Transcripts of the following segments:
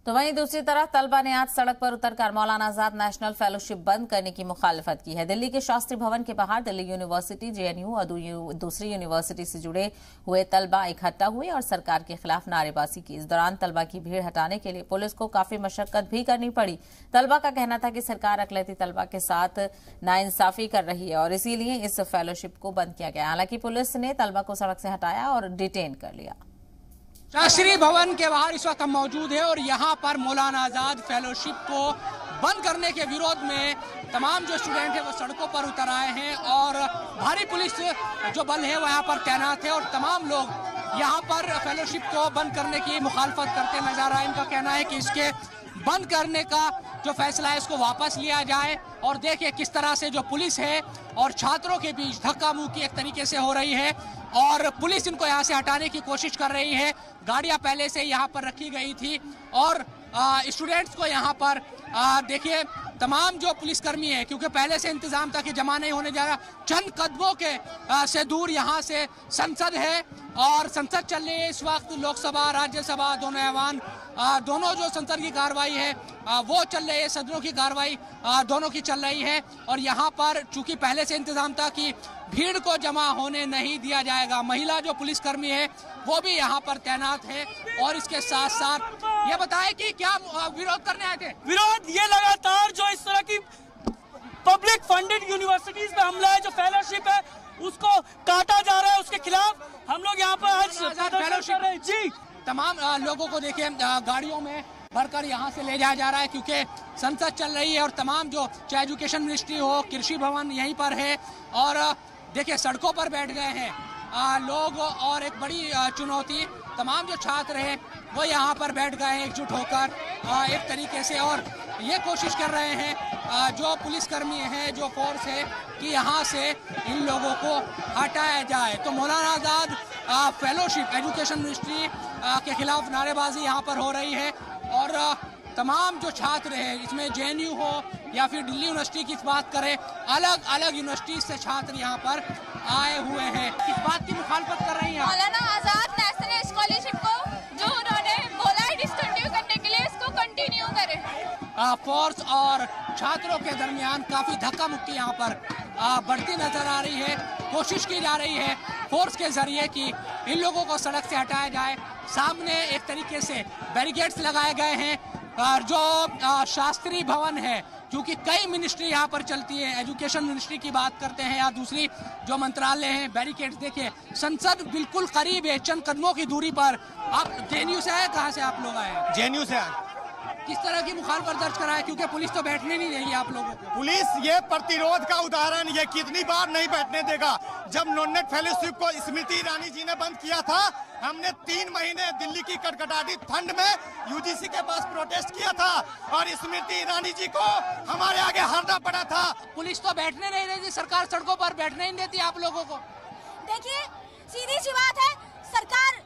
तो वहीं दूसरी तरफ तलबा ने आज सड़क पर उतरकर मौलाना आजाद नेशनल फेलोशिप बंद करने की मुखालफत की है। दिल्ली के शास्त्री भवन के बाहर दिल्ली यूनिवर्सिटी, जेएनयू और दूसरी यूनिवर्सिटी से जुड़े हुए तलबा इकट्ठा हुए और सरकार के खिलाफ नारेबाजी की। इस दौरान तलबा की भीड़ हटाने के लिए पुलिस को काफी मशक्कत भी करनी पड़ी। तलबा का कहना था कि सरकार अकलयती तलबा के साथ नाइंसाफी कर रही है और इसीलिए इस फेलोशिप को बंद किया गया। हालांकि पुलिस ने तलबा को सड़क से हटाया और डिटेन कर लिया। शास्त्री भवन के बाहर इस वक्त हम मौजूद हैं और यहाँ पर मौलाना आजाद फेलोशिप को बंद करने के विरोध में तमाम जो स्टूडेंट हैं वो सड़कों पर उतर आए हैं और भारी पुलिस जो बल है वो यहाँ पर तैनात है और तमाम लोग यहाँ पर फेलोशिप को बंद करने की मुखालफत करते नजर आए। इनका कहना है कि इसके बंद करने का जो फैसला है इसको वापस लिया जाए। और देखिए किस तरह से जो पुलिस है और छात्रों के बीच धक्का मुक्की एक तरीके से हो रही है और पुलिस इनको यहाँ से हटाने की कोशिश कर रही है। गाड़ियाँ पहले से यहाँ पर रखी गई थी और स्टूडेंट्स को यहाँ पर देखिए तमाम जो पुलिसकर्मी है, क्योंकि पहले से इंतजाम था कि जमा नहीं होने जा रहा। चंद कदमों के से दूर यहाँ से संसद है और संसद चल रही है इस वक्त। लोकसभा, राज्यसभा दोनों ऐवान दोनों जो संसद की कार्रवाई है वो चल रही है, सदनों की कार्रवाई दोनों की चल रही है। और यहाँ पर चूंकि पहले से इंतजाम था कि भीड़ को जमा होने नहीं दिया जाएगा। महिला जो पुलिसकर्मी है वो भी यहाँ पर तैनात है और इसके साथ साथ ये बताए कि क्या विरोध करने आए थे। विरोध ये लगातार जो इस तरह की पब्लिक फंडेड यूनिवर्सिटीज पे हमला है, जो फेलोशिप है उसको काटा जा रहा है, उसके खिलाफ हम लोग यहाँ पर आज फेलोशिप कर रहे हैं। जी, तमाम लोगों को देखिए गाड़ियों में भरकर यहाँ से ले जाया जा रहा है क्योंकि संसद चल रही है और तमाम जो चाहे एजुकेशन मिनिस्ट्री हो, कृषि भवन यहीं पर है और देखिए सड़कों पर बैठ गए हैं लोग। और एक बड़ी चुनौती, तमाम जो छात्र हैं वो यहाँ पर बैठ गए हैं एकजुट होकर एक तरीके से और ये कोशिश कर रहे हैं जो पुलिसकर्मी हैं, जो फोर्स है कि यहाँ से इन लोगों को हटाया जाए। तो Maulana Azad fellowship education ministry के खिलाफ नारेबाजी यहाँ पर हो रही है और तमाम जो छात्र हैं, इसमें जेएनयू हो या फिर दिल्ली यूनिवर्सिटी की बात करें, अलग अलग यूनिवर्सिटी से छात्र यहाँ पर आए हुए हैं। किस बात की मुखालफत कर रही हैं? मौलाना आजाद नेशनल स्कॉलरशिप को जो उन्होंने बोला है डिसकंटिन्यू करने के लिए, इसको कंटिन्यू करें। फोर्स और छात्रों के दरमियान काफी धक्का मुक्की यहाँ पर बढ़ती नजर आ रही है। कोशिश की जा रही है फोर्स के जरिए कि इन लोगों को सड़क से हटाया जाए। सामने एक तरीके से बैरिकेड्स लगाए गए हैं और जो शास्त्री भवन है, क्योंकि कई मिनिस्ट्री यहाँ पर चलती है, एजुकेशन मिनिस्ट्री की बात करते हैं या दूसरी जो मंत्रालय हैं, बैरिकेड्स देखिए। संसद बिल्कुल करीब है, चंद कदमों की दूरी पर। आप जेएनयू से आए? कहाँ से आप लोग आए? जेएनयू से आए। किस तरह की मुखालफत दर्ज कराया, क्योंकि पुलिस तो बैठने नहीं देगी आप लोगों को? पुलिस ये प्रतिरोध का उदाहरण, ये कितनी बार नहीं बैठने देगा। जब नॉन-नेट फेलोशिप को स्मृति ईरानी जी ने बंद किया था, हमने 3 महीने दिल्ली की कटकटाती ठंड में यूजीसी के पास प्रोटेस्ट किया था और स्मृति ईरानी जी को हमारे आगे हारना पड़ा था। पुलिस तो बैठने नहीं देती, सरकार सड़कों पर बैठने नहीं देती आप लोगों को। देखिए सीधी सी बात है, सरकार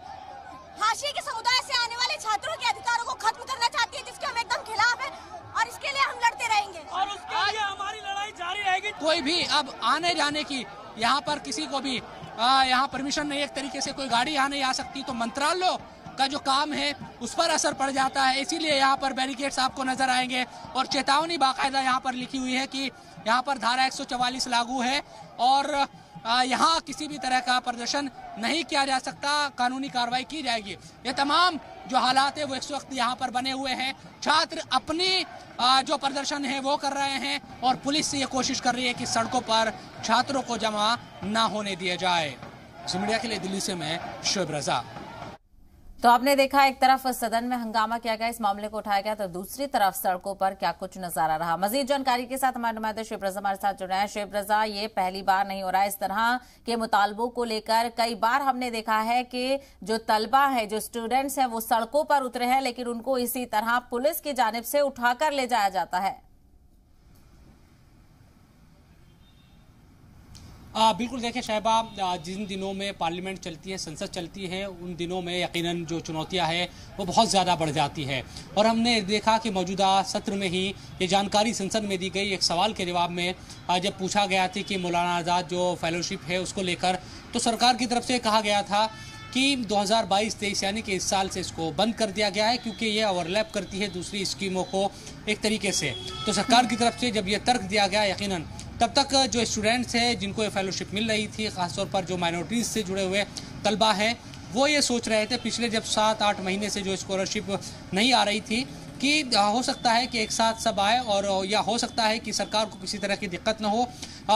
हाशिए के समुदाय से आने वाले छात्रों के अधिकारों को खत्म करना चाहती है, जिसके हम एकदम खिलाफ हैं और इसके लिए हम लड़ते रहेंगे और उसके लिए हमारी लड़ाई जारी रहेगी। कोई भी अब आने जाने की यहाँ पर किसी को भी यहाँ परमिशन नहीं, एक तरीके से कोई गाड़ी यहाँ नहीं आ सकती, तो मंत्रालयों का जो काम है उस पर असर पड़ जाता है। इसीलिए यहाँ पर बैरिकेड्स आपको नजर आएंगे और चेतावनी बाकायदा यहाँ पर लिखी हुई है कि यहाँ पर धारा 144 लागू है और यहाँ किसी भी तरह का प्रदर्शन नहीं किया जा सकता, कानूनी कार्रवाई की जाएगी। ये तमाम जो हालात है वो इस वक्त यहाँ पर बने हुए हैं। छात्र अपनी जो प्रदर्शन है वो कर रहे हैं और पुलिस से ये कोशिश कर रही है कि सड़कों पर छात्रों को जमा ना होने दिया जाए। मीडिया के लिए दिल्ली से मैं शोएब रजा। तो आपने देखा, एक तरफ सदन में हंगामा किया गया, इस मामले को उठाया गया, तो दूसरी तरफ सड़कों पर क्या कुछ नजारा रहा। मजीद जानकारी के साथ हमारे नुमाइंदे शोएब रजा हमारे साथ जुड़ रहे हैं। शोएब रजा, ये पहली बार नहीं हो रहा है, इस तरह के मुतालबों को लेकर कई बार हमने देखा है कि जो तलबा है, जो स्टूडेंट्स हैं, वो सड़कों पर उतरे हैं, लेकिन उनको इसी तरह पुलिस की जानिब से उठाकर ले जाया जाता है। बिल्कुल देखिए शहबा, जिन दिनों में पार्लियामेंट चलती है, संसद चलती है, उन दिनों में यकीनन जो चुनौतियां हैं वो बहुत ज़्यादा बढ़ जाती है। और हमने देखा कि मौजूदा सत्र में ही ये जानकारी संसद में दी गई। एक सवाल के जवाब में जब पूछा गया था कि मौलाना आज़ाद जो फेलोशिप है उसको लेकर, तो सरकार की तरफ से कहा गया था कि 2022-23 यानी कि इस साल से इसको बंद कर दिया गया है, क्योंकि ये ओवरलैप करती है दूसरी स्कीमों को एक तरीके से। तो सरकार की तरफ से जब ये तर्क दिया गया, यकीनन तब तक जो स्टूडेंट्स हैं जिनको ये फेलोशिप मिल रही थी, ख़ासतौर पर जो माइनॉरिटीज़ से जुड़े हुए तलबा हैं, वो ये सोच रहे थे पिछले जब 7-8 महीने से जो स्कॉलरशिप नहीं आ रही थी कि हो सकता है कि एक साथ सब आए, और या हो सकता है कि सरकार को किसी तरह की दिक्कत ना हो,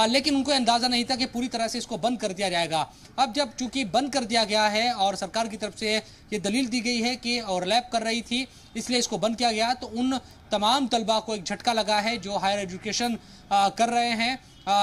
लेकिन उनको अंदाज़ा नहीं था कि पूरी तरह से इसको बंद कर दिया जाएगा। अब जब चूंकि बंद कर दिया गया है और सरकार की तरफ से ये दलील दी गई है कि ओवरलैप कर रही थी इसलिए इसको बंद किया गया, तो उन तमाम तलबा को एक झटका लगा है जो हायर एजुकेशन कर रहे हैं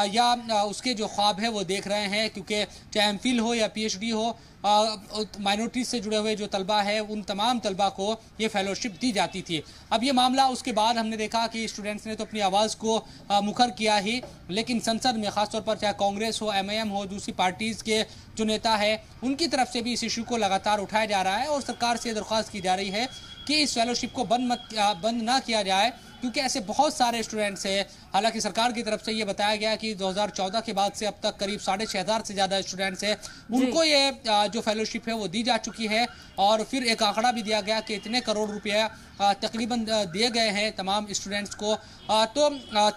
या उसके जो ख्वाब है वो देख रहे हैं, क्योंकि चाहे एमफिल हो या पीएचडी हो, माइनॉरिटी से जुड़े हुए जो तलबा है उन तमाम तलबा को ये फेलोशिप दी जाती थी। अब ये मामला उसके बाद हमने देखा कि स्टूडेंट्स ने तो अपनी आवाज़ को मुखर किया ही, लेकिन संसद में ख़ासतौर पर चाहे कांग्रेस हो, एमआईएम हो, दूसरी पार्टीज़ के जो नेता है उनकी तरफ से भी इस इशू को लगातार उठाया जा रहा है और सरकार से दरख्वास्त की जा रही है कि इस फेलोशिप को बंद ना किया जाए, क्योंकि ऐसे बहुत सारे स्टूडेंट्स हैं। हालांकि सरकार की तरफ से ये बताया गया कि 2014 के बाद से अब तक करीब 6,500 से ज़्यादा स्टूडेंट्स हैं, उनको ये जो फेलोशिप है वो दी जा चुकी है, और फिर एक आंकड़ा भी दिया गया कि इतने करोड़ रुपया तकरीबन दिए गए हैं तमाम स्टूडेंट्स को। तो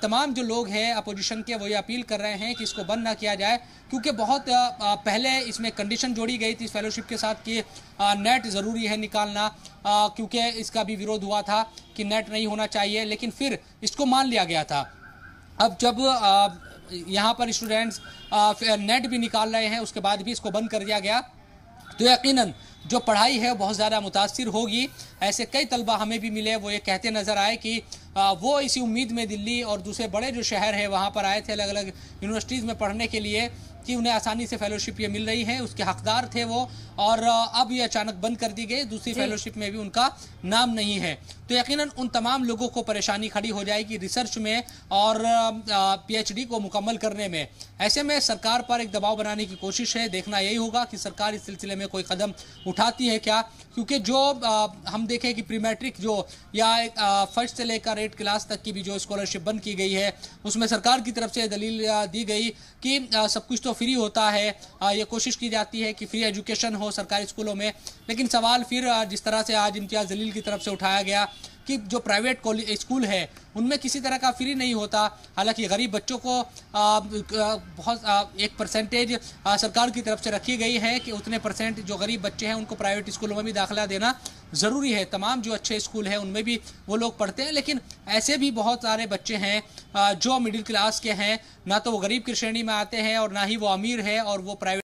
तमाम जो लोग हैं अपोजिशन के वो ये अपील कर रहे हैं कि इसको बंद ना किया जाए, क्योंकि बहुत पहले इसमें कंडीशन जोड़ी गई थी इस फेलोशिप के साथ कि नेट ज़रूरी है निकालना, क्योंकि इसका भी विरोध हुआ था कि नेट नहीं होना चाहिए, लेकिन फिर इसको मान लिया गया था। अब जब यहाँ पर स्टूडेंट्स नेट भी निकाल रहे हैं उसके बाद भी इसको बंद कर दिया गया, तो यकीनन जो पढ़ाई है बहुत ज़्यादा मुतासिर होगी। ऐसे कई तलबा हमें भी मिले, वो ये कहते नज़र आए कि वो इसी उम्मीद में दिल्ली और दूसरे बड़े जो शहर है वहाँ पर आए थे अलग अलग यूनिवर्सिटीज़ में पढ़ने के लिए कि उन्हें आसानी से फेलोशिप ये मिल रही है, उसके हकदार थे वो, और अब ये अचानक बंद कर दी गई, दूसरी फेलोशिप में भी उनका नाम नहीं है। तो यकीनन उन तमाम लोगों को परेशानी खड़ी हो जाएगी रिसर्च में और पीएचडी को मुकम्मल करने में। ऐसे में सरकार पर एक दबाव बनाने की कोशिश है, देखना यही होगा कि सरकार इस सिलसिले में कोई कदम उठाती है क्या, क्योंकि जो हम देखें कि प्री मैट्रिक जो या फर्स्ट से लेकर 8 क्लास तक की भी जो स्कॉलरशिप बंद की गई है उसमें सरकार की तरफ से दलील दी गई कि सब कुछ तो फ्री होता है, ये कोशिश की जाती है कि फ्री एजुकेशन हो सरकारी स्कूलों में, लेकिन सवाल फिर जिस तरह से आज इम्तियाज़ जलील की तरफ से उठाया गया कि जो प्राइवेट स्कूल है उनमें किसी तरह का फ्री नहीं होता। हालांकि गरीब बच्चों को बहुत एक परसेंटेज सरकार की तरफ से रखी गई है कि उतने परसेंट जो गरीब बच्चे हैं उनको प्राइवेट स्कूलों में भी दाखिला देना ज़रूरी है। तमाम जो अच्छे स्कूल हैं उनमें भी वो लोग पढ़ते हैं, लेकिन ऐसे भी बहुत सारे बच्चे हैं जो मिडिल क्लास के हैं, ना तो वो गरीब की श्रेणी में आते हैं और ना ही वो अमीर है, और वो प्राइवेट